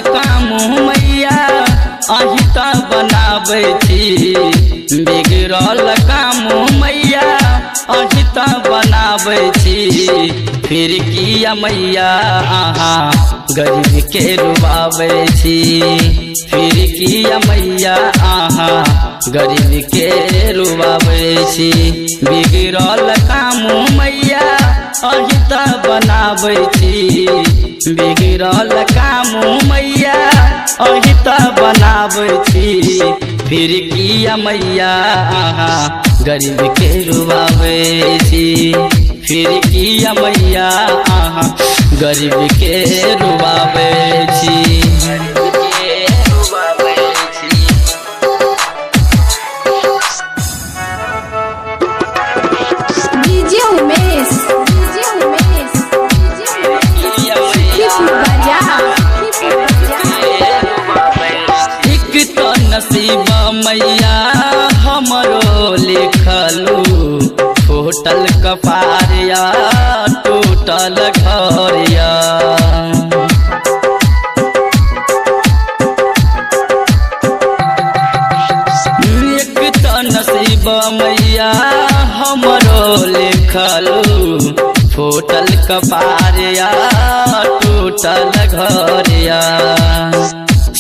काम मैया अही त बनाबै छी बिगड़ल काम मैया अही त बनाबै छी फिर किया मैया अहाँ गरीब के रुबाबै छी फिर किया मैया अहाँ गरीब के रुबाबै छी बिगड़ल काम मैया अही त बनाबै छी बिगड़ल काम मैया अही त बनाबै छी फिर किया मैया अहाँ गरीब के रुबाबै छी फिर किया मैया अहाँ गरीब के रुबाबै छी नसीब मैया हमरो लिखलू टूटल कपारिया टूटल घरिया एक तो नसीब मैया हमरो लिखलू टूटल कपारिया टूटल घरिया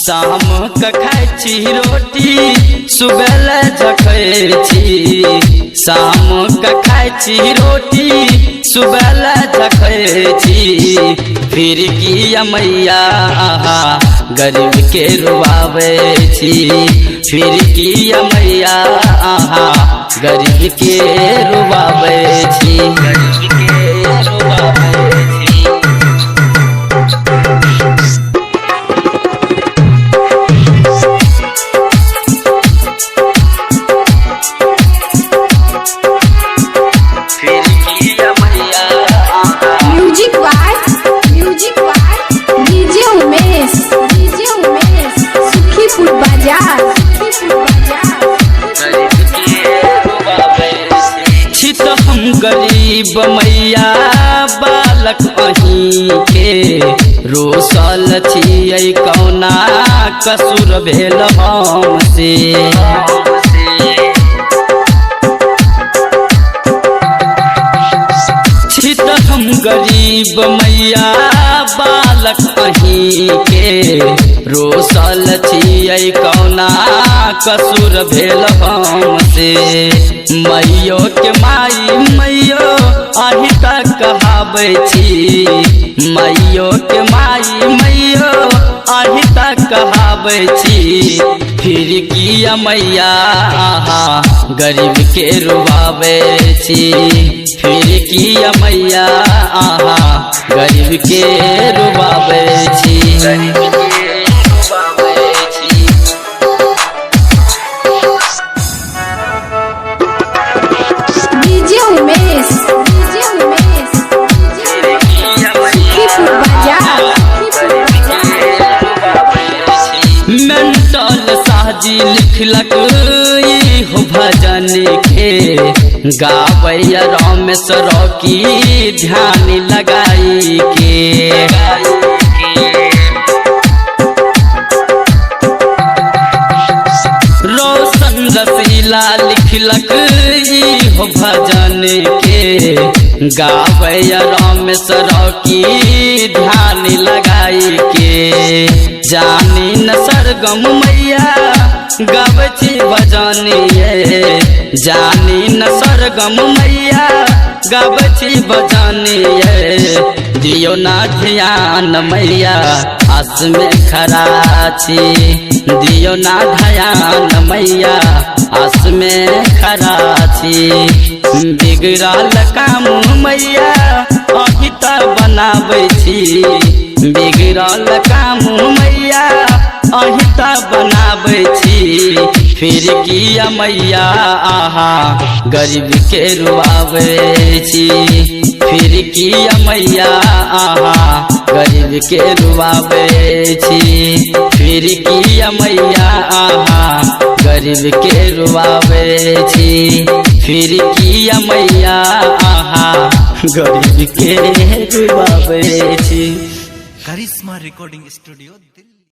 शाम के खाइ छी रोटी सुबह जखै छी शाम के खाइ छी रोटी सुबह जखै छी फिर किया मैया अहाँ गरीब के रुबाबै छी फिर किया मैया अहाँ गरीब के रुबाबै छी गरीब के रुबाबै गरीब मैया बालक अही के रोसल छियै कौना कसूर भेल हमसे छित हम गरीब मैया बालक अही के रोसल छियै कौना कसूर भेल हमसे मैयो के माई मैयो अही तक कहाबै छी मैयो के माई मैयो अही तक कहाबै छी फिर किया मैया अहाँ गरीब के रुबाबै छी फिर किया मैया अहाँ गरीब के रुबाबै छी गरीब के रुबाबै छी मेंटल साजी लिखलक हो भजन के गावैया रमेश रॉकी ध्यान लगाई के रोशन रसीला लिखलक हो भजन के गावैया रमेश रॉकी ध्यान लगाई के जानी न सरगम मैया गाबै छी भजनिए जानी न सरगम मैया गाबै छी भजनिए दियो ना ध्यान मैया आस में खड़ा छी दियो ना ध्यान मैया आस में खड़ा छी बिगड़ल काम मैया अही त बनाबै छी बिगड़ल काम मैया अही त बनाबै छी फिर किया मैया अहाँ गरीब के रुबाबै छी फिर किया मैया अहाँ गरीब के रुबाबै छी फिर किया मैया अहाँ गरीब के रुबाबै छी फिर किया मैया अहाँ गरीब के रुबाबै छी। करिश्मा रिकॉर्डिंग स्टूडियो दिल्ली।